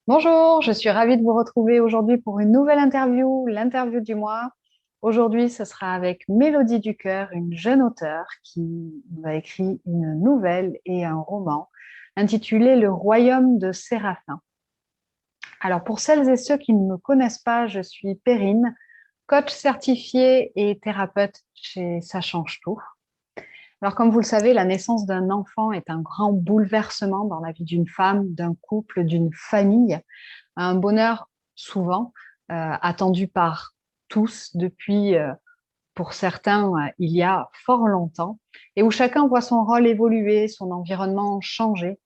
Bonjour, je suis ravie de vous retrouver aujourd'hui pour une nouvelle interview, l'interview du mois. Aujourd'hui, ce sera avec Mélodie Ducœur, une jeune auteure qui nous a écrit une nouvelle et un roman intitulé Le Royaume de Séraphin. Alors, pour celles et ceux qui ne me connaissent pas, je suis Perrine, coach certifié et thérapeute chez Ça change tout. Alors, comme vous le savez, la naissance d'un enfant est un grand bouleversement dans la vie d'une femme, d'un couple, d'une famille, un bonheur souvent attendu par tous depuis, pour certains, il y a fort longtemps, et où chacun voit son rôle évoluer, son environnement changer,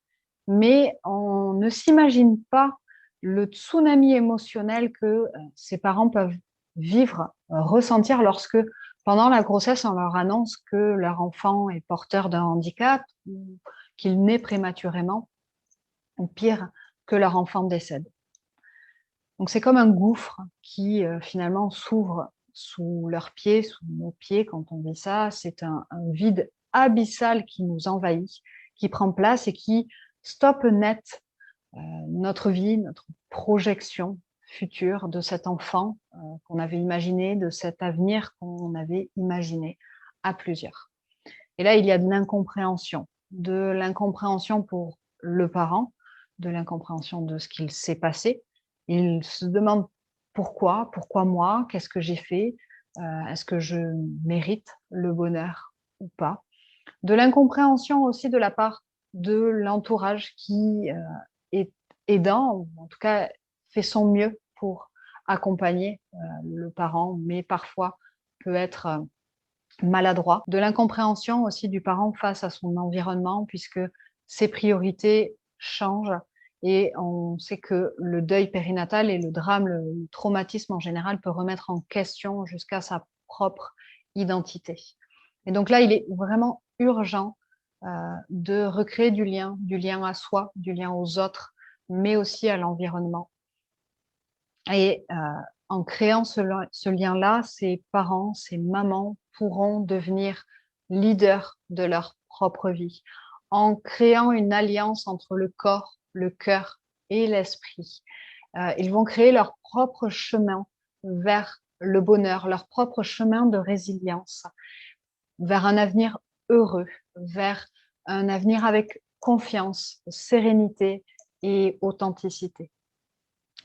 mais on ne s'imagine pas le tsunami émotionnel que ces parents peuvent vivre, ressentir lorsque, pendant la grossesse, on leur annonce que leur enfant est porteur d'un handicap ou qu'il naît prématurément, ou pire, que leur enfant décède. Donc c'est comme un gouffre qui finalement s'ouvre sous leurs pieds, sous nos pieds quand on vit ça. C'est un vide abyssal qui nous envahit, qui prend place et qui stoppe net notre vie, notre projection future de cet enfant qu'on avait imaginé, de cet avenir qu'on avait imaginé à plusieurs. Et là, il y a de l'incompréhension pour le parent, de l'incompréhension de ce qu'il s'est passé. Il se demande pourquoi moi, qu'est-ce que j'ai fait, est-ce que je mérite le bonheur ou pas. De l'incompréhension aussi de la part de l'entourage qui est aidant, ou en tout cas fait son mieux pour accompagner le parent, mais parfois peut être maladroit, de l'incompréhension aussi du parent face à son environnement, puisque ses priorités changent et on sait que le deuil périnatal et le drame, le traumatisme en général peut remettre en question jusqu'à sa propre identité. Et donc là, il est vraiment urgent de recréer du lien à soi, du lien aux autres, mais aussi à l'environnement. Et en créant ce lien-là, ces parents, ces mamans pourront devenir leaders de leur propre vie, en créant une alliance entre le corps, le cœur et l'esprit. Ils vont créer leur propre chemin vers le bonheur, leur propre chemin de résilience, vers un avenir heureux, vers un avenir avec confiance, sérénité et authenticité.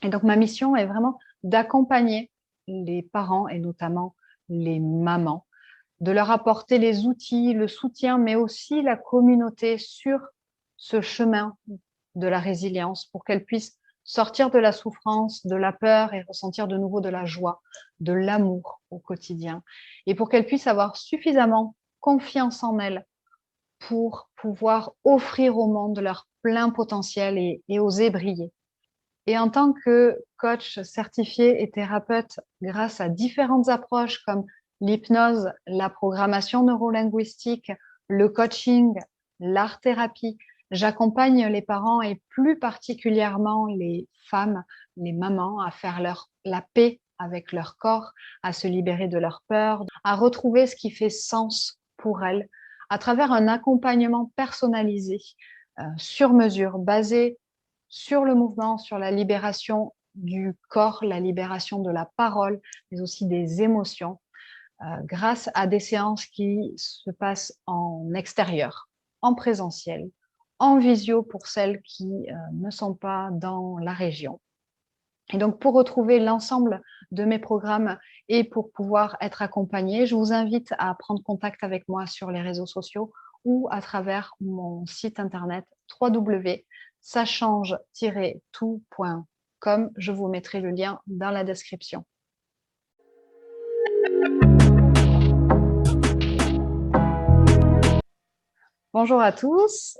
Et donc, ma mission est vraiment d'accompagner les parents et notamment les mamans, de leur apporter les outils, le soutien, mais aussi la communauté sur ce chemin de la résilience pour qu'elles puissent sortir de la souffrance, de la peur et ressentir de nouveau de la joie, de l'amour au quotidien. Et pour qu'elles puissent avoir suffisamment confiance en elles pour pouvoir offrir au monde leur plein potentiel et oser briller. Et en tant que coach certifié et thérapeute, grâce à différentes approches comme l'hypnose, la programmation neurolinguistique, le coaching, l'art-thérapie, j'accompagne les parents et plus particulièrement les femmes, les mamans à faire la paix avec leur corps, à se libérer de leur peur, à retrouver ce qui fait sens pour elles à travers un accompagnement personnalisé, sur mesure, basé sur le mouvement, sur la libération du corps, la libération de la parole, mais aussi des émotions, grâce à des séances qui se passent en extérieur, en présentiel, en visio pour celles qui ne sont pas dans la région. Et donc, pour retrouver l'ensemble de mes programmes et pour pouvoir être accompagnée, je vous invite à prendre contact avec moi sur les réseaux sociaux ou à travers mon site internet www.sachange-tout.com. Je vous mettrai le lien dans la description. Bonjour à tous.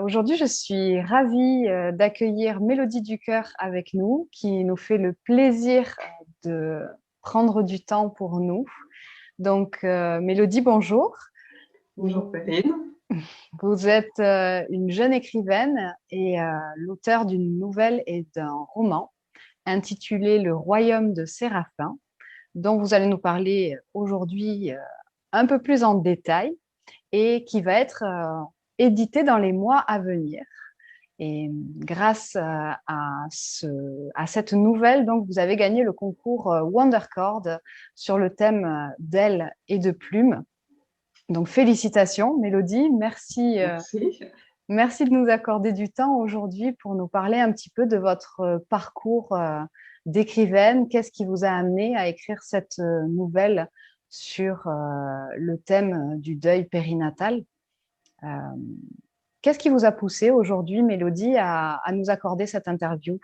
Aujourd'hui, je suis ravie d'accueillir Mélodie Ducœur avec nous, qui nous fait le plaisir de prendre du temps pour nous. Donc, Mélodie, bonjour. Bonjour Perrine. Vous êtes une jeune écrivaine et l'auteur d'une nouvelle et d'un roman intitulé Le Royaume de Séraphin, dont vous allez nous parler aujourd'hui un peu plus en détail et qui va être édité dans les mois à venir. Et grâce à cette nouvelle, donc, vous avez gagné le concours Wondercord sur le thème d'ailes et de plumes. Donc, félicitations, Mélodie. Merci, Merci. merci de nous accorder du temps aujourd'hui pour nous parler un petit peu de votre parcours d'écrivaine. Qu'est-ce qui vous a amené à écrire cette nouvelle sur le thème du deuil périnatal? Qu'est-ce qui vous a poussé aujourd'hui, Mélodie, à nous accorder cette interview?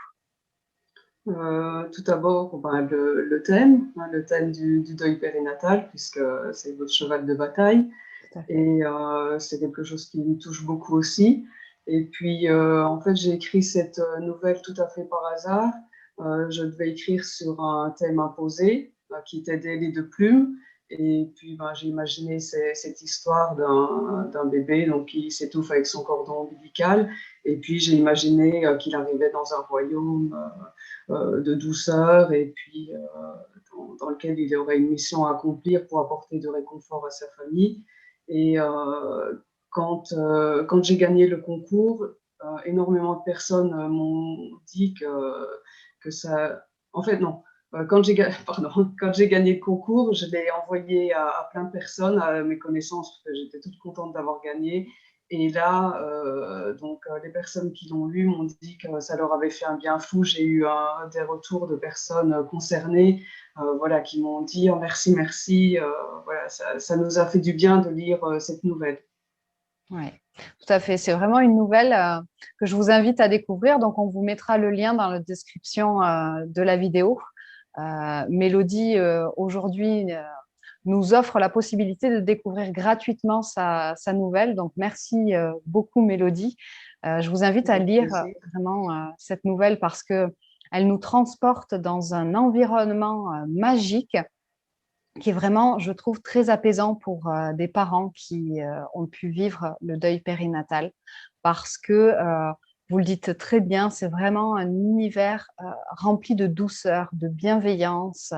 Tout d'abord, le thème du deuil périnatal, puisque c'est votre cheval de bataille. Tout à fait. Et c'est quelque chose qui me touche beaucoup aussi. Et puis, en fait, j'ai écrit cette nouvelle tout à fait par hasard. Je devais écrire sur un thème imposé, qui était des lits de plumes. Et puis, ben, j'ai imaginé cette histoire d'un bébé donc, qui s'étouffe avec son cordon ombilical. Et puis, j'ai imaginé qu'il arrivait dans un royaume de douceur et puis dans lequel il aurait une mission à accomplir pour apporter de réconfort à sa famille. Et quand j'ai gagné le concours, énormément de personnes m'ont dit que ça... En fait, non. Pardon, quand j'ai gagné le concours, je l'ai envoyé à plein de personnes, à mes connaissances, parce que j'étais toute contente d'avoir gagné. Et là, les personnes qui l'ont lu m'ont dit que ça leur avait fait un bien fou. J'ai eu des retours de personnes concernées, voilà, qui m'ont dit oh, merci, merci. Voilà, ça nous a fait du bien de lire cette nouvelle. Oui, tout à fait. C'est vraiment une nouvelle que je vous invite à découvrir. Donc, on vous mettra le lien dans la description de la vidéo. Mélodie, aujourd'hui, nous offre la possibilité de découvrir gratuitement sa nouvelle. Donc, merci beaucoup, Mélodie. Je vous invite à Avec lire plaisir. vraiment cette nouvelle parce qu'elle nous transporte dans un environnement magique qui est vraiment, je trouve, très apaisant pour des parents qui ont pu vivre le deuil périnatal parce que, vous le dites très bien, c'est vraiment un univers rempli de douceur, de bienveillance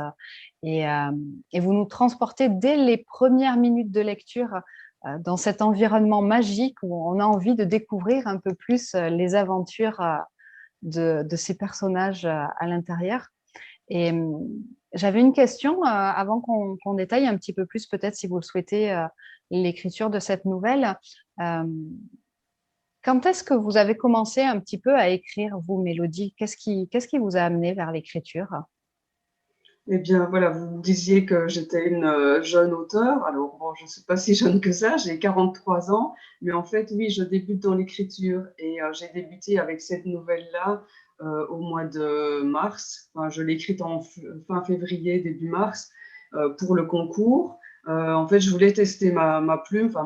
et, euh, et vous nous transportez dès les premières minutes de lecture dans cet environnement magique où on a envie de découvrir un peu plus les aventures de ces personnages à l'intérieur. Et j'avais une question avant qu'on détaille un petit peu plus, peut-être si vous le souhaitez, l'écriture de cette nouvelle. Euh, Quand est-ce que vous avez commencé un petit peu à écrire, vous, Mélodie? Qu'est-ce qui vous a amené vers l'écriture? Eh bien, voilà, vous me disiez que j'étais une jeune auteure. Alors, bon, je ne suis pas si jeune que ça, j'ai 43 ans, mais en fait, oui, je débute dans l'écriture et j'ai débuté avec cette nouvelle-là au mois de mars. Enfin, je l'ai écrite en fin février, début mars, pour le concours. En fait, je voulais tester ma plume, enfin,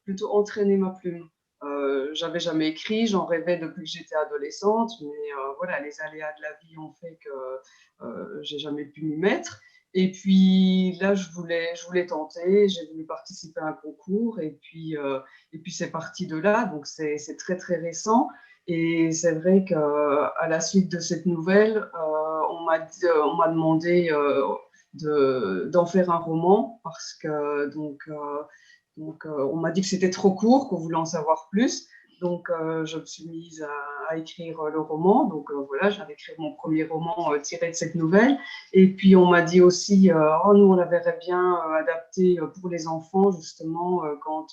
plutôt entraîner ma plume. J'avais jamais écrit, j'en rêvais depuis que j'étais adolescente, mais voilà, les aléas de la vie ont fait que j'ai jamais pu m'y mettre. Et puis là, je voulais tenter, j'ai voulu participer à un concours et puis c'est parti de là. Donc c'est très très récent. Et c'est vrai qu'à la suite de cette nouvelle, on m'a demandé d'en faire un roman parce que on m'a dit que c'était trop court, qu'on voulait en savoir plus. Donc, je me suis mise à écrire le roman. Donc, voilà, j'ai écrit mon premier roman tiré de cette nouvelle. Et puis, on m'a dit aussi, oh, nous, on la verrait bien adaptée pour les enfants, justement, quand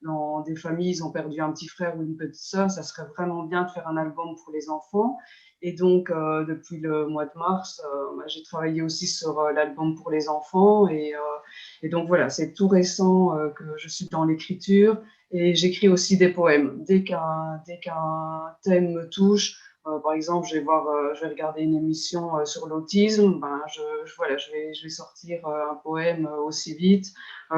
dans des familles, ils ont perdu un petit frère ou une petite sœur, ça serait vraiment bien de faire un album pour les enfants. Et donc, depuis le mois de mars, j'ai travaillé aussi sur l'album pour les enfants. Et donc, voilà, c'est tout récent que je suis dans l'écriture. Et j'écris aussi des poèmes. Dès qu'un thème me touche, par exemple, je vais regarder une émission sur l'autisme, ben, voilà, je vais sortir un poème aussi vite.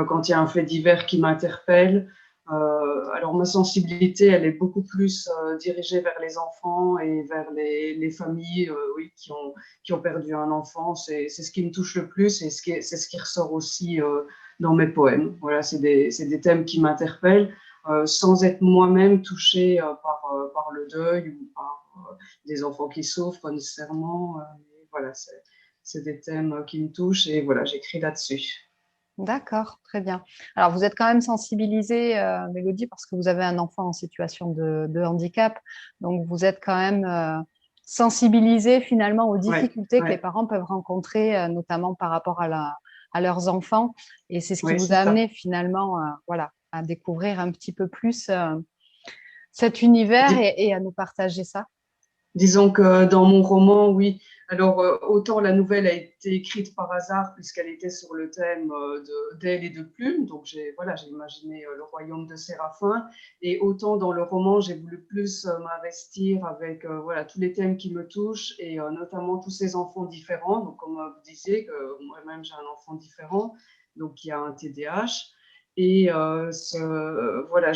Quand il y a un fait divers qui m'interpelle, alors ma sensibilité, elle est beaucoup plus dirigée vers les enfants et vers les familles oui, qui ont perdu un enfant. C'est ce qui me touche le plus et c'est ce qui ressort aussi dans mes poèmes. Voilà, c'est des thèmes qui m'interpellent sans être moi-même touchée par le deuil ou par des enfants qui souffrent nécessairement. Mais voilà, c'est des thèmes qui me touchent et voilà, j'écris là-dessus. D'accord, très bien. Alors, vous êtes quand même sensibilisée, Mélodie, parce que vous avez un enfant en situation de handicap. Donc, vous êtes quand même sensibilisée finalement aux Ouais, difficultés que les ouais, parents peuvent rencontrer, notamment par rapport à leurs enfants. Et c'est ce qui ouais, vous c'est a ça. amené finalement voilà, à découvrir un petit peu plus cet univers et à nous partager ça. Disons que dans mon roman, oui. Alors, autant la nouvelle a été écrite par hasard, puisqu'elle était sur le thème d'Aile et de Plume. Donc, j'ai imaginé le royaume de Séraphin. Et autant dans le roman, j'ai voulu plus m'investir avec voilà, tous les thèmes qui me touchent et notamment tous ces enfants différents. Donc, comme vous disiez, moi-même, j'ai un enfant différent, donc qui a un TDAH. Et voilà,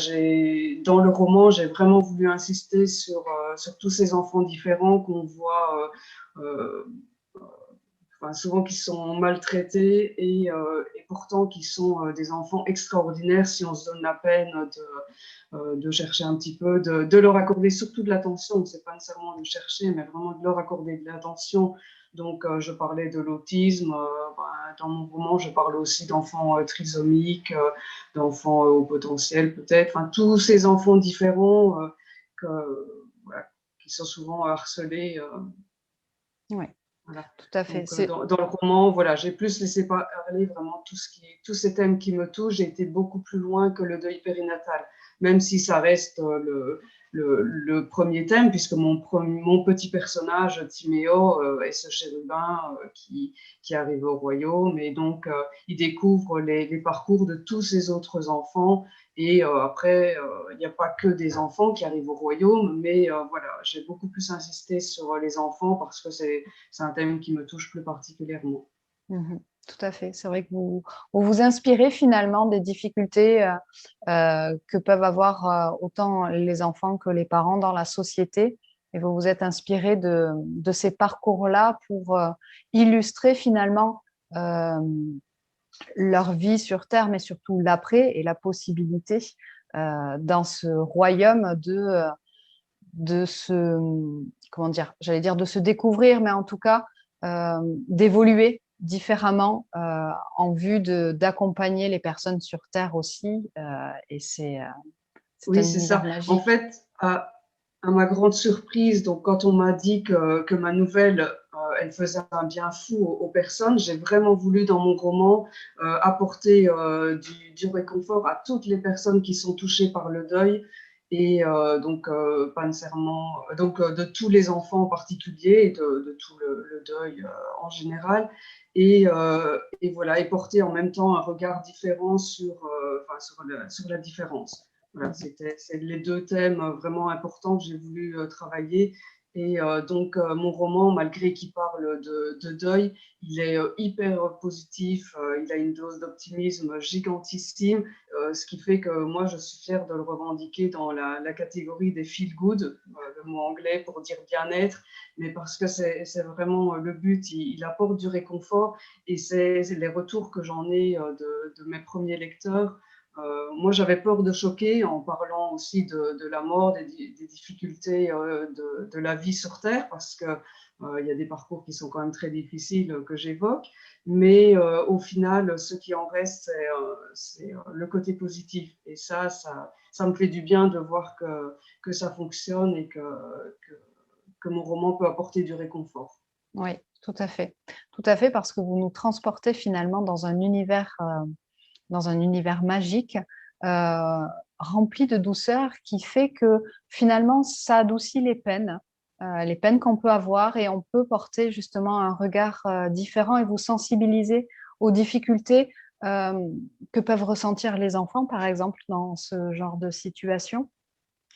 dans le roman, j'ai vraiment voulu insister sur tous ces enfants différents qu'on voit enfin, souvent qui sont maltraités et pourtant qui sont des enfants extraordinaires si on se donne la peine de chercher un petit peu, de leur accorder surtout de l'attention. C'est pas nécessairement de chercher, mais vraiment de leur accorder de l'attention. Donc, je parlais de l'autisme. Dans mon roman, je parle aussi d'enfants trisomiques, d'enfants au potentiel peut-être. Enfin, tous ces enfants différents voilà, qui sont souvent harcelés. Oui, Voilà. tout à fait. Donc, dans le roman, voilà, j'ai plus laissé parler vraiment tous ces thèmes qui me touchent. J'ai été beaucoup plus loin que le deuil périnatal, même si ça reste le premier thème, puisque mon petit personnage, Timéo, est ce chérubin qui arrive au royaume. Et donc, il découvre les parcours de tous ses autres enfants. Et après, il n'y a pas que des enfants qui arrivent au royaume, mais voilà, j'ai beaucoup plus insisté sur les enfants parce que c'est un thème qui me touche plus particulièrement. Mhm. Tout à fait. C'est vrai que vous vous inspirez finalement des difficultés que peuvent avoir autant les enfants que les parents dans la société. Et vous vous êtes inspiré de ces parcours-là pour illustrer finalement euh, leur vie sur Terre, mais surtout l'après et la possibilité dans ce royaume de se, comment dire, j'allais dire de se découvrir, mais en tout cas d'évoluer différemment en vue d'accompagner les personnes sur Terre aussi. Et c'est un Oui, c'est univers ça. En magique. fait, à ma grande surprise, donc quand on m'a dit que ma nouvelle, elle faisait un bien fou aux personnes, j'ai vraiment voulu dans mon roman apporter du réconfort à toutes les personnes qui sont touchées par le deuil et donc pas nécessairement donc de tous les enfants en particulier et de tout le deuil en général et voilà et porter en même temps un regard différent enfin, sur la différence. Voilà, c'est les deux thèmes vraiment importants que j'ai voulu travailler. Et donc, mon roman, malgré qu'il parle de deuil, il est hyper positif, il a une dose d'optimisme gigantissime, ce qui fait que moi, je suis fière de le revendiquer dans la catégorie des feel good, le mot anglais pour dire bien-être, mais parce que c'est vraiment le but, il apporte du réconfort et c'est les retours que j'en ai de mes premiers lecteurs. Moi, j'avais peur de choquer en parlant aussi de la mort, des difficultés de la vie sur Terre, parce que il y a des parcours qui sont quand même très difficiles que j'évoque. Mais au final, ce qui en reste, c'est le côté positif. Et ça me fait du bien de voir que ça fonctionne et que mon roman peut apporter du réconfort. Oui, tout à fait. Tout à fait, parce que vous nous transportez finalement dans un univers magique euh, rempli de douceur qui fait que finalement ça adoucit les peines qu'on peut avoir et on peut porter justement un regard différent et vous sensibiliser aux difficultés euh, que peuvent ressentir les enfants, par exemple, dans ce genre de situation,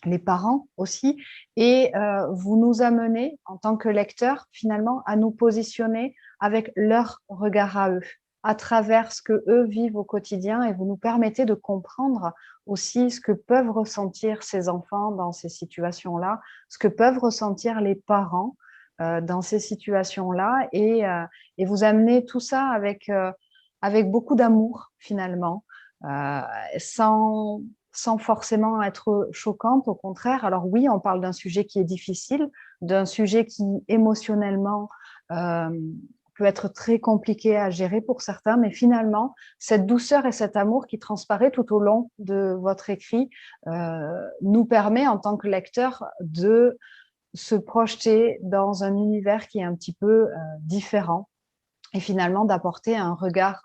les parents aussi, et vous nous amenez en tant que lecteurs finalement à nous positionner avec leur regard à eux, à travers ce que eux vivent au quotidien, et vous nous permettez de comprendre aussi ce que peuvent ressentir ces enfants dans ces situations-là, ce que peuvent ressentir les parents dans ces situations-là, et vous amenez tout ça avec beaucoup d'amour finalement, euh, sans sans forcément être choquante, au contraire. Alors oui, on parle d'un sujet qui est difficile, d'un sujet qui émotionnellement euh, peut être très compliqué à gérer pour certains, mais finalement, cette douceur et cet amour qui transparaît tout au long de votre écrit nous permet, en tant que lecteur, de se projeter dans un univers qui est un petit peu différent et finalement d'apporter un regard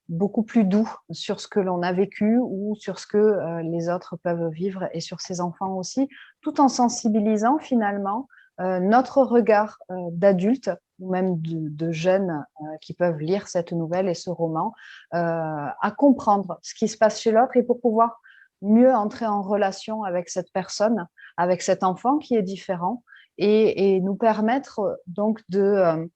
beaucoup plus doux sur ce que l'on a vécu ou sur ce que les autres peuvent vivre et sur ses enfants aussi, tout en sensibilisant finalement notre regard d'adulte ou même de jeunes qui peuvent lire cette nouvelle et ce roman à comprendre ce qui se passe chez l'autre et pour pouvoir mieux entrer en relation avec cette personne, avec cet enfant qui est différent et nous permettre donc de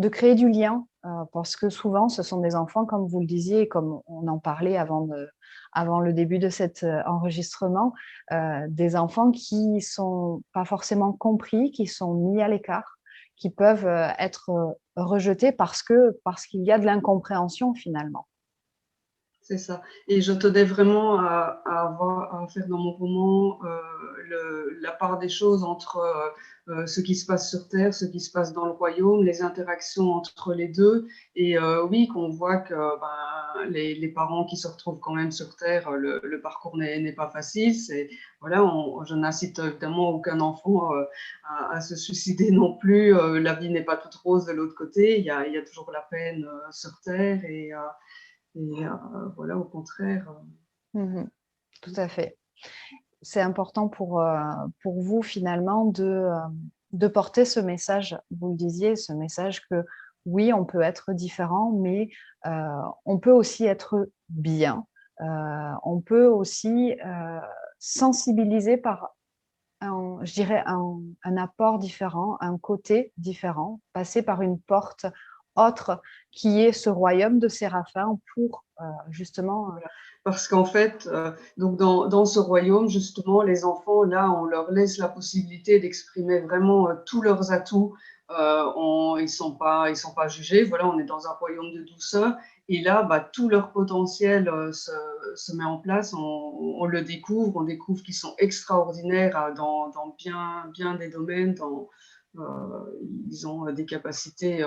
créer du lien parce que souvent, ce sont des enfants, comme vous le disiez, et comme on en parlait avant le début de cet enregistrement, des enfants qui ne sont pas forcément compris, qui sont mis à l'écart, qui peuvent être rejetés parce qu'il y a de l'incompréhension finalement. C'est ça. Et je tenais vraiment à faire dans mon roman la part des choses entre ce qui se passe sur Terre, ce qui se passe dans le royaume, les interactions entre les deux. Et oui, qu'on voit que les parents qui se retrouvent quand même sur Terre, le parcours n'est pas facile. Voilà, je n'incite évidemment aucun enfant à se suicider non plus. La vie n'est pas toute rose de l'autre côté. Il y a toujours la peine sur Terre. Et voilà, au contraire. Tout à fait. C'est important pour vous finalement de porter ce message, vous le disiez, ce message que oui, on peut être différent, mais on peut aussi être bien. On peut aussi sensibiliser par, je dirais, un apport différent, un côté différent, passer par une porte autre qui est ce royaume de Séraphin pour justement… Voilà. Parce qu'en fait, donc dans ce royaume, justement, les enfants, là, on leur laisse la possibilité d'exprimer vraiment tous leurs atouts. Ils sont pas jugés. Voilà, on est dans un royaume de douceur. Et là, tout leur potentiel se met en place. On le découvre. On découvre qu'ils sont extraordinaires dans bien des domaines. Ils ont des capacités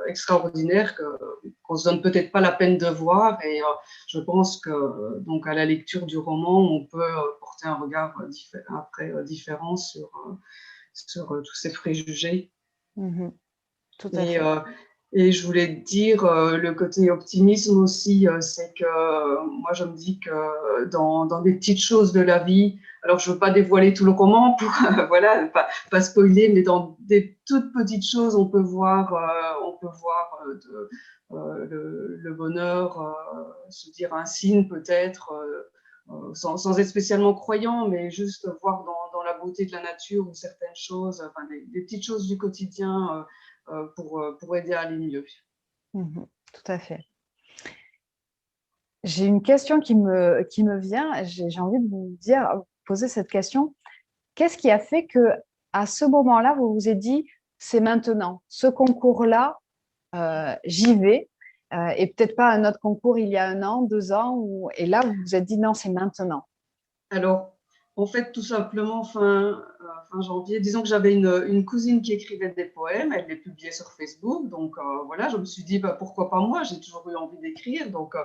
extraordinaires qu'on ne se donne peut-être pas la peine de voir. Et je pense que donc à la lecture du roman, on peut porter un regard différent sur tous ces préjugés. Tout à Et, fait. et je voulais te dire, le côté optimisme aussi, c'est que moi je me dis que dans des petites choses de la vie, alors je ne veux pas dévoiler tout le roman pour voilà, pas spoiler, mais dans des toutes petites choses, on peut voir le bonheur, se dire un signe peut-être, sans être spécialement croyant, mais juste voir dans la beauté de la nature ou certaines choses, enfin, des petites choses du quotidien pour aider à aller mieux. Tout à fait. J'ai une question qui me vient. J'ai envie de vous poser cette question. Qu'est-ce qui a fait que, à ce moment-là, vous vous êtes dit, c'est maintenant, ce concours-là, j'y vais, et peut-être pas un autre concours il y a 1 an, 2 ans, et là, vous vous êtes dit, non, c'est maintenant. Alors, en fait, tout simplement, fin janvier, disons que j'avais une cousine qui écrivait des poèmes, elle les publiait sur Facebook, donc voilà, je me suis dit, pourquoi pas moi, j'ai toujours eu envie d'écrire, donc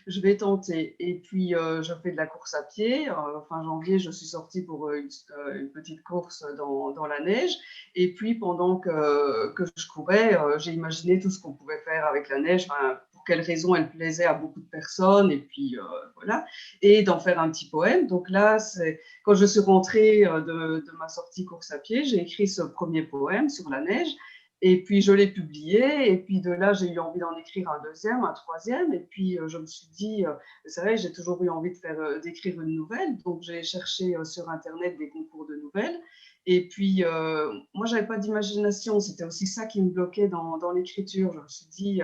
je vais tenter. Et puis, je fais de la course à pied. Fin janvier, je suis sortie pour une petite course dans la neige, et puis pendant que je courais, j'ai imaginé tout ce qu'on pouvait faire avec la neige, pour quelles raisons elle plaisait à beaucoup de personnes, et puis voilà, et d'en faire un petit poème. Donc là, quand je suis rentrée de ma sortie course à pied, j'ai écrit ce premier poème sur la neige, et puis je l'ai publié, et puis de là, j'ai eu envie d'en écrire un deuxième, un troisième, et puis je me suis dit, c'est vrai, j'ai toujours eu envie d'écrire une nouvelle, donc j'ai cherché sur Internet des concours de nouvelles, et puis moi, j'avais pas d'imagination, c'était aussi ça qui me bloquait dans l'écriture. Je me suis dit,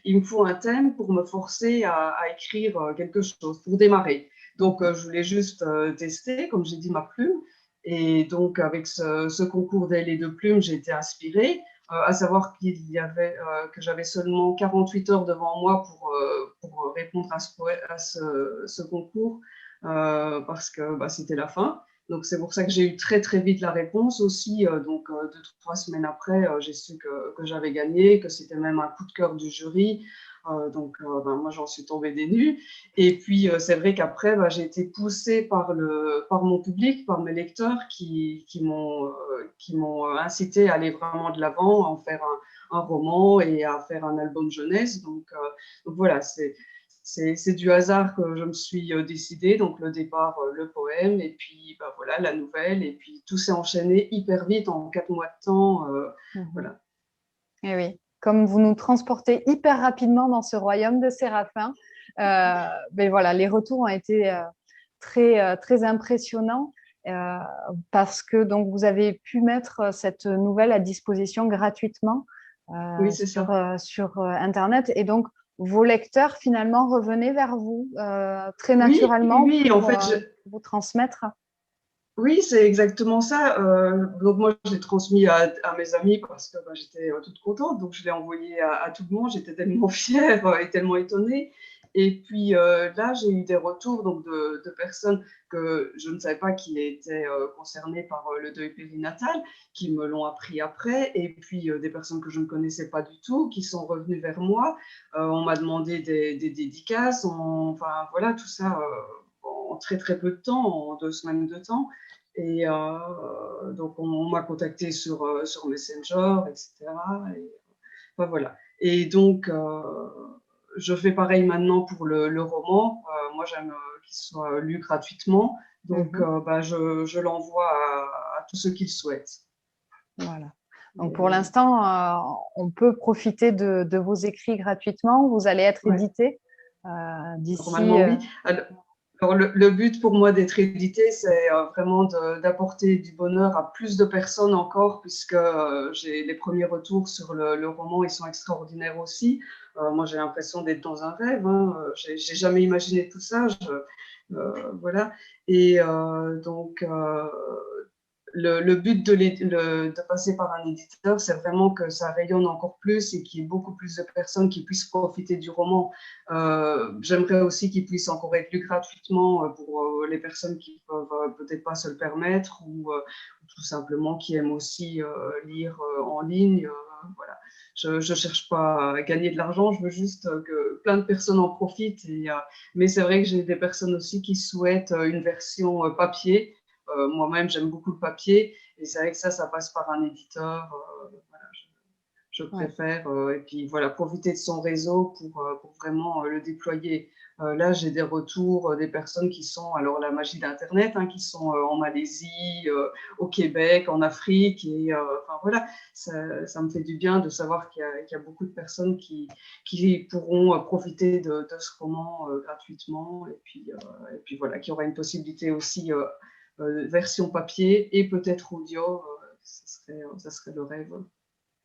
il me faut un thème pour me forcer à écrire quelque chose, pour démarrer. Donc, je voulais juste tester, comme j'ai dit, ma plume. Et donc, avec ce concours d'ailes et de plumes, j'ai été inspirée, à savoir que j'avais seulement 48 heures devant moi pour répondre à ce concours, parce que c'était la fin. Donc, c'est pour ça que j'ai eu très, très vite la réponse aussi. Donc, 2-3 semaines après, j'ai su que j'avais gagné, que c'était même un coup de cœur du jury. Donc, moi, j'en suis tombée des nues. Et puis, c'est vrai qu'après, j'ai été poussée par mon public, par mes lecteurs qui m'ont incité à aller vraiment de l'avant, à en faire un roman et à faire un album jeunesse. Donc voilà, c'est du hasard que je me suis décidée. Donc le départ, le poème, et puis voilà, la nouvelle. Et puis tout s'est enchaîné hyper vite en 4 mois de temps. Mhm. Voilà. Et oui, comme vous nous transportez hyper rapidement dans ce royaume de Séraphin, mais voilà, les retours ont été très impressionnants parce que donc vous avez pu mettre cette nouvelle à disposition gratuitement Oui, c'est ça. sur Internet et donc vos lecteurs finalement revenaient vers vous très Oui, oui, naturellement oui. En pour fait, vous transmettre. oui, c'est exactement ça. Donc moi, je l'ai transmis à mes amis parce que j'étais toute contente. Donc je l'ai envoyé à tout le monde. J'étais tellement fière et tellement étonnée. Et puis là, j'ai eu des retours donc, de personnes que je ne savais pas qui étaient concernées par le deuil périnatal, qui me l'ont appris après. Et puis des personnes que je ne connaissais pas du tout, qui sont revenues vers moi. On m'a demandé des dédicaces. Enfin voilà, tout ça en très très peu de temps, en 2 semaines de temps. Et donc, on m'a contacté sur Messenger, etc. Et, enfin, voilà. Et donc, je fais pareil maintenant pour le roman. Moi, j'aime qu'il soit lu gratuitement. Donc, Mhm. je l'envoie à tous ceux qui le souhaitent. Voilà. Donc pour Et, l'instant, on peut profiter de vos écrits gratuitement. Vous allez être ouais. édité d'ici. Normalement, oui. Alors, le but pour moi d'être édité, c'est vraiment d'apporter du bonheur à plus de personnes encore, puisque j'ai les premiers retours sur le roman, ils sont extraordinaires aussi. Moi, j'ai l'impression d'être dans un rêve. Hein. J'ai jamais imaginé tout ça. Voilà. Et donc, le but de passer par un éditeur, c'est vraiment que ça rayonne encore plus et qu'il y ait beaucoup plus de personnes qui puissent profiter du roman. J'aimerais aussi qu'il puisse encore être lu gratuitement pour les personnes qui peuvent peut-être pas se le permettre ou tout simplement qui aiment aussi lire en ligne. Voilà. Je ne cherche pas à gagner de l'argent, je veux juste que plein de personnes en profitent. Mais c'est vrai que j'ai des personnes aussi qui souhaitent une version papier. Moi-même, j'aime beaucoup le papier et c'est vrai que ça passe par un éditeur. Voilà, je Ouais. préfère. Et puis voilà, profiter de son réseau pour vraiment le déployer. Là, j'ai des retours des personnes qui sont, alors la magie d'Internet, hein, qui sont en Malaisie, au Québec, en Afrique. Et enfin voilà, ça me fait du bien de savoir qu'il y a beaucoup de personnes qui pourront profiter de ce roman gratuitement. Et puis voilà, qu'il y aura une possibilité aussi version papier et peut-être audio. Ça serait le rêve.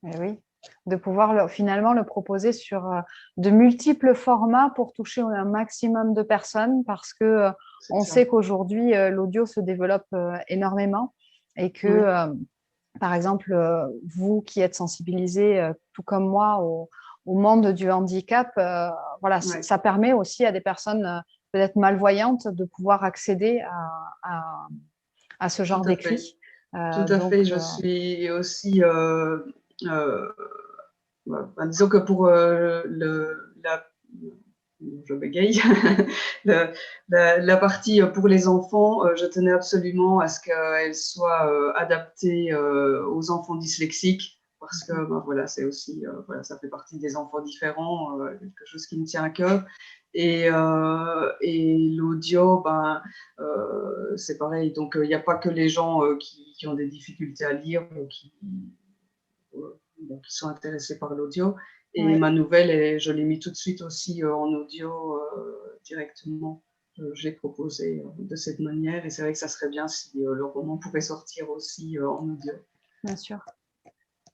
Eh oui, de pouvoir finalement le proposer sur de multiples formats pour toucher un maximum de personnes parce que C'est on sait ça. qu'aujourd'hui l'audio se développe énormément et que Oui, par exemple vous qui êtes sensibilisé tout comme moi au monde du handicap, voilà, ouais, ça permet aussi à des personnes peut-être malvoyantes de pouvoir accéder à, à ce tout genre à fait. d'écrit. Tout à Donc fait. Je suis aussi, euh, disons que pour je bégaye, Le- la partie pour les enfants, je tenais absolument à ce qu'elle soit adaptée aux enfants dyslexiques. Parce que voilà, c'est aussi, voilà, ça fait partie des enfants différents, quelque chose qui me tient à cœur. Et l'audio, c'est pareil. Donc, il n'y a pas que les gens qui ont des difficultés à lire ou qui sont intéressés par l'audio. Et oui. ma nouvelle, je l'ai mis tout de suite aussi en audio directement. Je l'ai proposé de cette manière. Et c'est vrai que ça serait bien si le roman pouvait sortir aussi en audio. Bien sûr.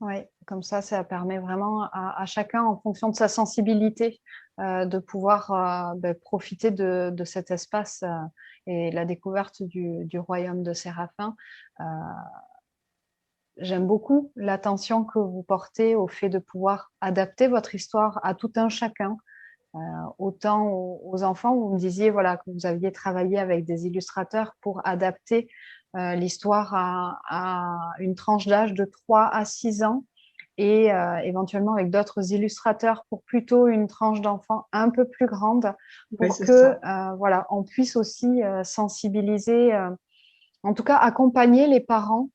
Oui, comme ça permet vraiment à chacun, en fonction de sa sensibilité, de pouvoir profiter de cet espace et la découverte du royaume de Séraphin. Euh, J'aime beaucoup l'attention que vous portez au fait de pouvoir adapter votre histoire à tout un chacun, autant aux enfants. Vous me disiez voilà, que vous aviez travaillé avec des illustrateurs pour adapter L'histoire a une tranche d'âge de 3 à 6 ans et éventuellement avec d'autres illustrateurs pour plutôt une tranche d'enfants un peu plus grande Oui, pour c'est que ça. voilà, on puisse aussi sensibiliser, en tout cas accompagner les parents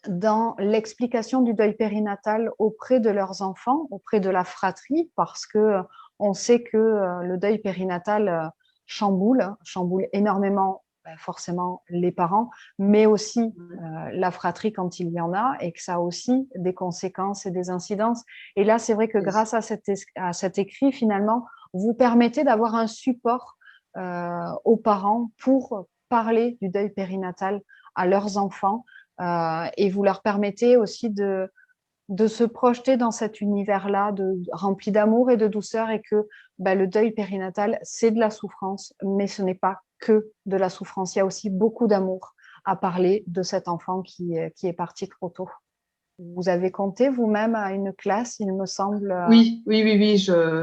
dans l'explication du deuil périnatal auprès de leurs enfants, auprès de la fratrie, parce que on sait que le deuil périnatal chamboule énormément forcément les parents, mais aussi Ouais. la fratrie quand il y en a, et que ça a aussi des conséquences et des incidences. Et là, c'est vrai que Et grâce à cet écrit, finalement, vous permettez d'avoir un support aux parents pour parler du deuil périnatal à leurs enfants, et vous leur permettez aussi de se projeter dans cet univers-là rempli d'amour et de douceur, et que le deuil périnatal, c'est de la souffrance, mais ce n'est pas que de la souffrance. Il y a aussi beaucoup d'amour à parler de cet enfant qui est parti trop tôt. Vous avez compté vous-même à une classe, il me semble. oui, oui, oui, oui,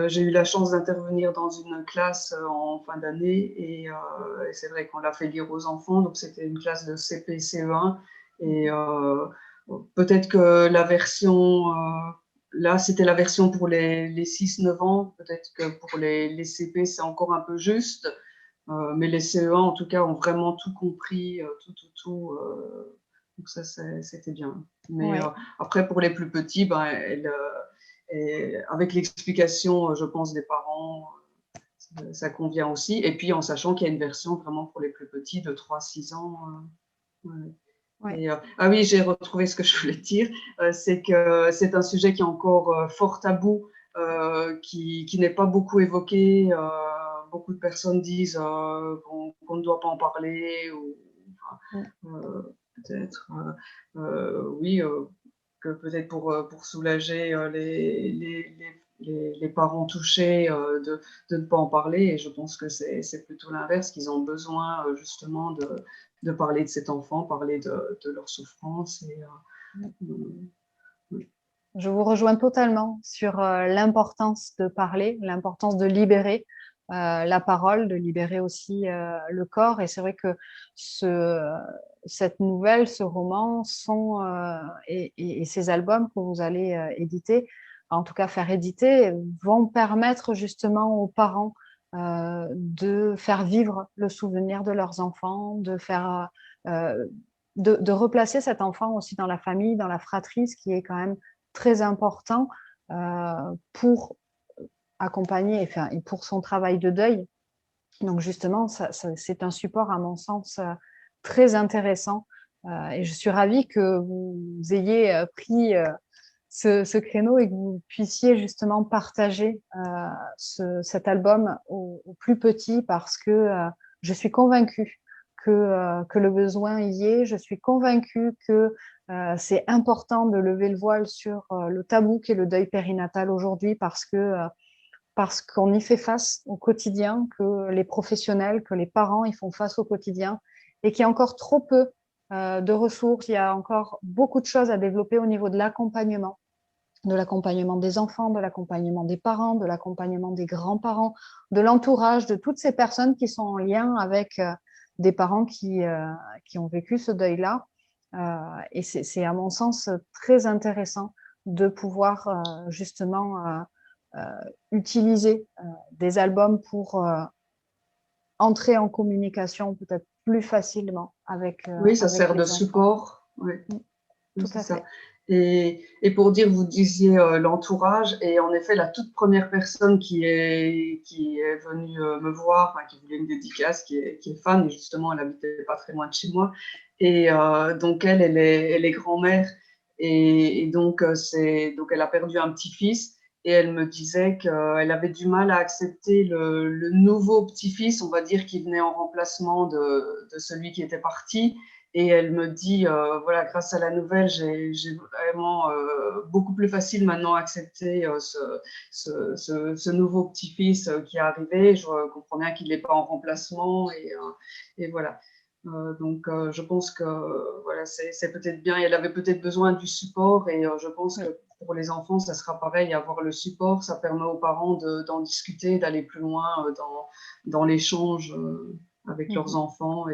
j'ai eu la chance d'intervenir dans une classe en fin d'année et c'est vrai qu'on l'a fait lire aux enfants, donc c'était une classe de CP, CE1 et peut-être que la version, là c'était la version pour les 6-9 ans, peut-être que pour les CP c'est encore un peu juste, mais les CE1 en tout cas ont vraiment tout compris, tout, donc ça c'était bien. Mais Oui, après pour les plus petits, ben, et avec l'explication, je pense, des parents, ça convient aussi. Et puis en sachant qu'il y a une version vraiment pour les plus petits de 3-6 ans. Ouais. oui, Ah oui, j'ai retrouvé ce que je voulais dire. C'est que c'est un sujet qui est encore fort tabou, qui n'est pas beaucoup évoqué. Beaucoup de personnes disent qu'on ne doit pas en parler. Ou, enfin, peut-être, oui. Que peut-être pour soulager les parents touchés de ne pas en parler. Et je pense que c'est plutôt l'inverse, qu'ils ont besoin justement de parler de cet enfant, parler de leur souffrance. Oui. je vous rejoins totalement sur l'importance de parler, l'importance de libérer la parole, de libérer aussi le corps. Et c'est vrai que cette nouvelle, ce roman et ces albums que vous allez éditer, en tout cas faire éditer, vont permettre justement aux parents de faire vivre le souvenir de leurs enfants, euh, de replacer cet enfant aussi dans la famille, dans la fratrie, ce qui est quand même très important pour accompagner et pour son travail de deuil. Donc justement, c'est un support à mon sens très intéressant, et je suis ravie que vous ayez pris ce créneau et que vous puissiez justement partager cet album aux plus petits, parce que je suis convaincue que le besoin y est. Je suis convaincue que c'est important de lever le voile sur le tabou qu'est le deuil périnatal aujourd'hui, parce qu'on y fait face au quotidien, que les professionnels, que les parents y font face au quotidien, et qu'il y a encore trop peu de ressources. Il y a encore beaucoup de choses à développer au niveau de l'accompagnement des enfants, de l'accompagnement des parents, de l'accompagnement des grands-parents, de l'entourage, de toutes ces personnes qui sont en lien avec des parents qui ont vécu ce deuil-là. Et c'est, à mon sens, très intéressant de pouvoir justement utiliser des albums pour entrer en communication peut-être plus facilement Oui, ça avec sert de les enfants. support. Oui. Oui, Tout c'est à ça. fait. Et pour dire, vous disiez l'entourage, et en effet, la toute première personne qui est venue me voir, enfin, qui voulait une dédicace, qui est fan, et justement, elle habitait pas très loin de chez moi. Et donc, elle est grand-mère, et donc, donc, elle a perdu un petit-fils, et elle me disait qu'elle avait du mal à accepter le nouveau petit-fils, on va dire, qui venait en remplacement de celui qui était parti. Et elle me dit, voilà, grâce à la nouvelle, j'ai vraiment beaucoup plus facile maintenant à accepter ce nouveau petit-fils qui est arrivé. Je comprends bien qu'il n'est pas en remplacement et voilà. Donc, je pense que voilà, c'est peut-être bien. Elle avait peut-être besoin du support et je pense Oui. que pour les enfants, ça sera pareil. Avoir le support, ça permet aux parents d'en discuter, d'aller plus loin dans l'échange avec leurs Mhm. enfants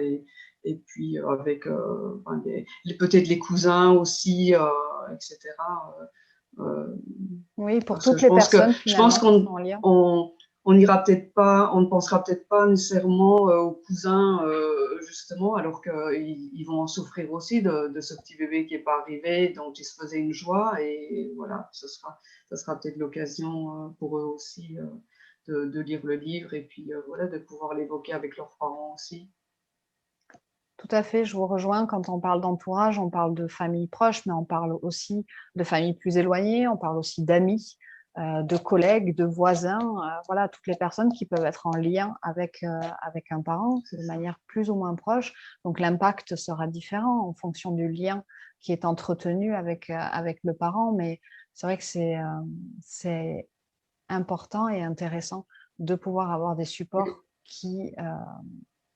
et puis avec peut-être les cousins aussi, etc. Oui, pour Parce que toutes les personnes je pense finalement qui sont qu'on en lien. on ira peut-être pas, on ne pensera peut-être pas nécessairement aux cousins justement, alors qu'ils vont en souffrir aussi de ce petit bébé qui n'est pas arrivé, dont ils se faisaient une joie, et voilà, ça sera peut-être l'occasion pour eux aussi de lire le livre, et puis voilà, de pouvoir l'évoquer avec leurs parents aussi. Tout à fait, je vous rejoins. Quand on parle d'entourage, on parle de famille proche, mais on parle aussi de familles plus éloignées, on parle aussi d'amis, de collègues, de voisins, voilà, toutes les personnes qui peuvent être en lien avec un parent C'est de ça. manière plus ou moins proche. Donc l'impact sera différent en fonction du lien qui est entretenu avec le parent, mais c'est vrai que c'est important et intéressant de pouvoir avoir des supports qui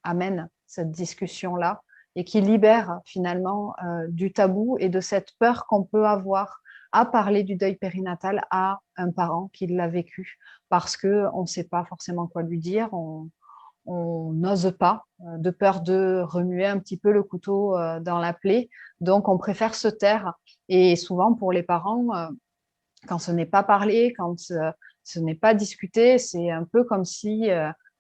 amènent cette discussion-là et qui libèrent finalement du tabou et de cette peur qu'on peut avoir à parler du deuil périnatal à un parent qui l'a vécu parce qu'on ne sait pas forcément quoi lui dire, on n'ose pas, de peur de remuer un petit peu le couteau dans la plaie. Donc, on préfère se taire. Et souvent, pour les parents, quand ce n'est pas parlé, quand ce n'est pas discuté, c'est un peu comme si,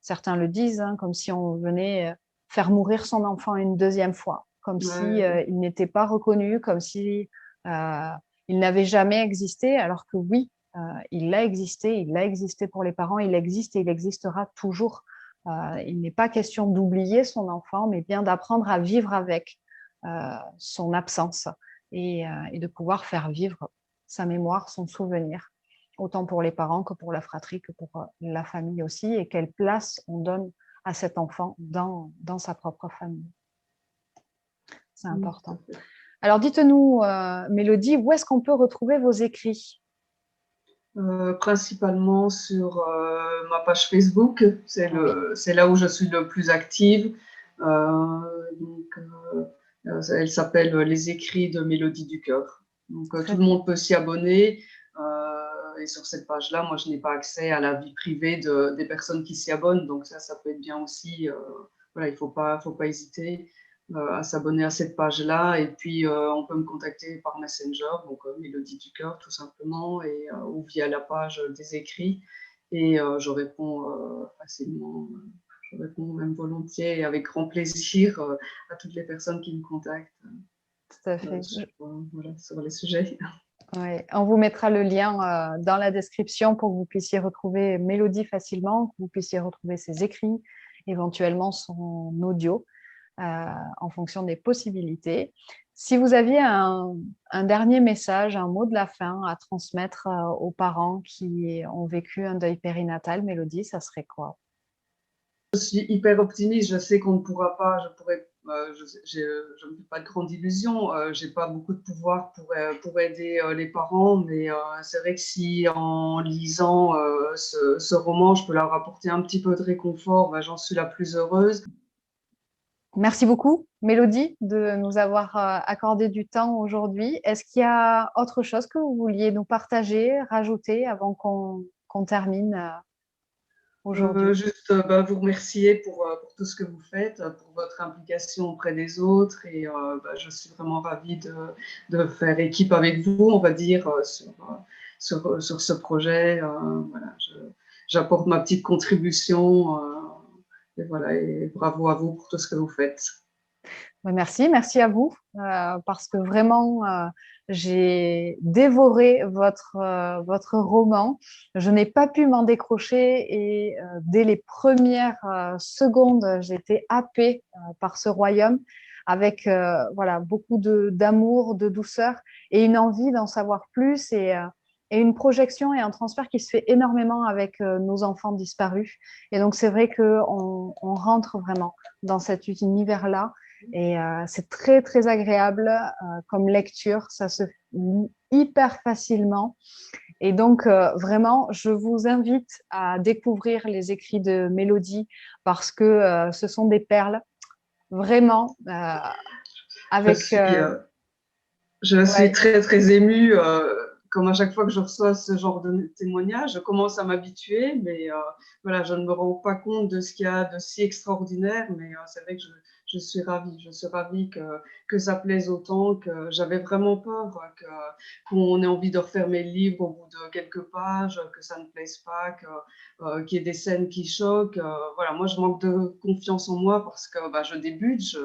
certains le disent, hein, comme si on venait faire mourir son enfant une deuxième fois, comme si Ouais, il n'était pas reconnu, comme si euh, il n'avait jamais existé, alors que oui, il a existé pour les parents, il existe et il existera toujours. Il n'est pas question d'oublier son enfant, mais bien d'apprendre à vivre avec son absence et de pouvoir faire vivre sa mémoire, son souvenir, autant pour les parents que pour la fratrie, que pour la famille aussi, et quelle place on donne à cet enfant dans sa propre famille. C'est tout à important. fait. Alors dites-nous, Mélodie, où est-ce qu'on peut retrouver vos écrits? Principalement sur ma page Facebook, Oui, c'est là où je suis le plus active. Donc, elle s'appelle Les écrits de Mélodie du cœur. Donc, très tout le bien. monde peut s'y abonner. Et sur cette page-là, moi, je n'ai pas accès à la vie privée des personnes qui s'y abonnent. Donc, ça peut être bien aussi. Voilà, il faut pas hésiter à s'abonner à cette page-là. Et puis, on peut me contacter par Messenger, donc Mélodie du cœur, tout simplement, ou via la page des écrits. Et je réponds facilement. Je réponds même volontiers et avec grand plaisir à toutes les personnes qui me contactent Tout à fait. voilà, sur les sujets. Ouais. On vous mettra le lien dans la description pour que vous puissiez retrouver Mélodie facilement, que vous puissiez retrouver ses écrits, éventuellement son audio, en fonction des possibilités. Si vous aviez un dernier message, un mot de la fin à transmettre aux parents qui ont vécu un deuil périnatal, Mélodie, ça serait quoi? Je suis hyper optimiste. Je sais qu'on ne pourra pas, je pourrais, je ne me fais pas de grandes illusions. J'ai pas beaucoup de pouvoir pour aider les parents, mais c'est vrai que si en lisant ce roman, je peux leur apporter un petit peu de réconfort, ben, j'en suis la plus heureuse. Merci beaucoup, Mélodie, de nous avoir accordé du temps aujourd'hui. Est-ce qu'il y a autre chose que vous vouliez nous partager, rajouter avant qu'on termine aujourd'hui? Juste bah, vous remercier pour tout ce que vous faites, pour votre implication auprès des autres. Et bah, je suis vraiment ravie de faire équipe avec vous, on va dire, sur ce projet. Voilà, j'apporte ma petite contribution. Et voilà, et bravo à vous pour tout ce que vous faites. Merci, merci à vous, parce que vraiment, j'ai dévoré votre roman. Je n'ai pas pu m'en décrocher et dès les premières secondes, j'ai été happée par ce royaume avec voilà, beaucoup d'amour, de douceur et une envie d'en savoir plus et une projection et un transfert qui se fait énormément avec nos enfants disparus. Et donc, c'est vrai qu'on rentre vraiment dans cet univers-là et c'est très, très agréable comme lecture. Ça se lit hyper facilement. Et donc, vraiment, je vous invite à découvrir les écrits de Mélodie parce que ce sont des perles, vraiment, Je avec... suis, je suis ouais, très, très émue. Comme à chaque fois que je reçois ce genre de témoignage, je commence à m'habituer, mais voilà, je ne me rends pas compte de ce qu'il y a de si extraordinaire. Mais c'est vrai que je suis ravie. Je suis ravie que ça plaise autant, que j'avais vraiment peur qu'on ait envie de refermer le livre au bout de quelques pages, que ça ne plaise pas, qu'il y ait des scènes qui choquent. Voilà, moi, je manque de confiance en moi parce que bah, je débute,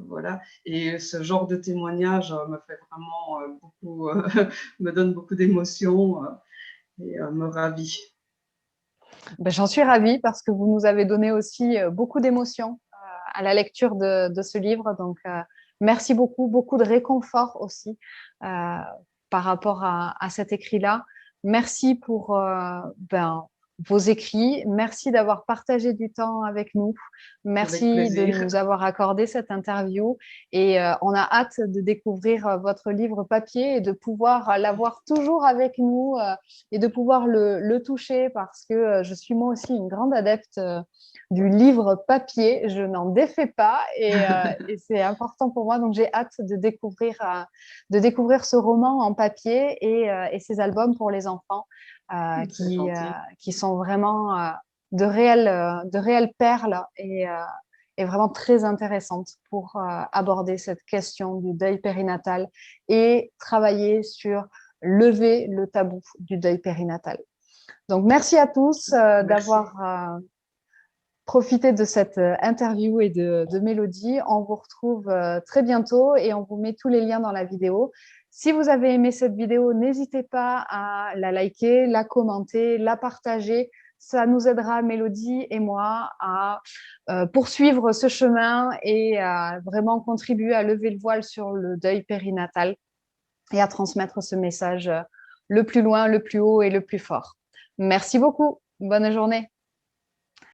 voilà. Et ce genre de témoignage me fait vraiment beaucoup, me donne beaucoup d'émotions et me ravit. Ben, j'en suis ravie parce que vous nous avez donné aussi beaucoup d'émotions à la lecture de ce livre. Donc, merci beaucoup, beaucoup de réconfort aussi par rapport à cet écrit-là. Merci pour vos écrits. Merci d'avoir partagé du temps avec nous. Avec Merci de plaisir. nous avoir accordé cette interview. Et on a hâte de découvrir votre livre papier et de pouvoir l'avoir toujours avec nous et de pouvoir le toucher parce que je suis moi aussi une grande adepte du livre papier. Je n'en défais pas et c'est important pour moi. Donc, j'ai hâte de découvrir ce roman en papier et ces albums pour les enfants C'est gentil. qui sont vraiment de réelles perles et vraiment très intéressantes pour aborder cette question du deuil périnatal et travailler sur lever le tabou du deuil périnatal. Donc, merci à tous Merci. d'avoir profité de cette interview et de Mélodie. On vous retrouve très bientôt et on vous met tous les liens dans la vidéo. Si vous avez aimé cette vidéo, n'hésitez pas à la liker, la commenter, la partager. Ça nous aidera, Mélodie et moi, à poursuivre ce chemin et à vraiment contribuer à lever le voile sur le deuil périnatal et à transmettre ce message le plus loin, le plus haut et le plus fort. Merci beaucoup. Bonne journée.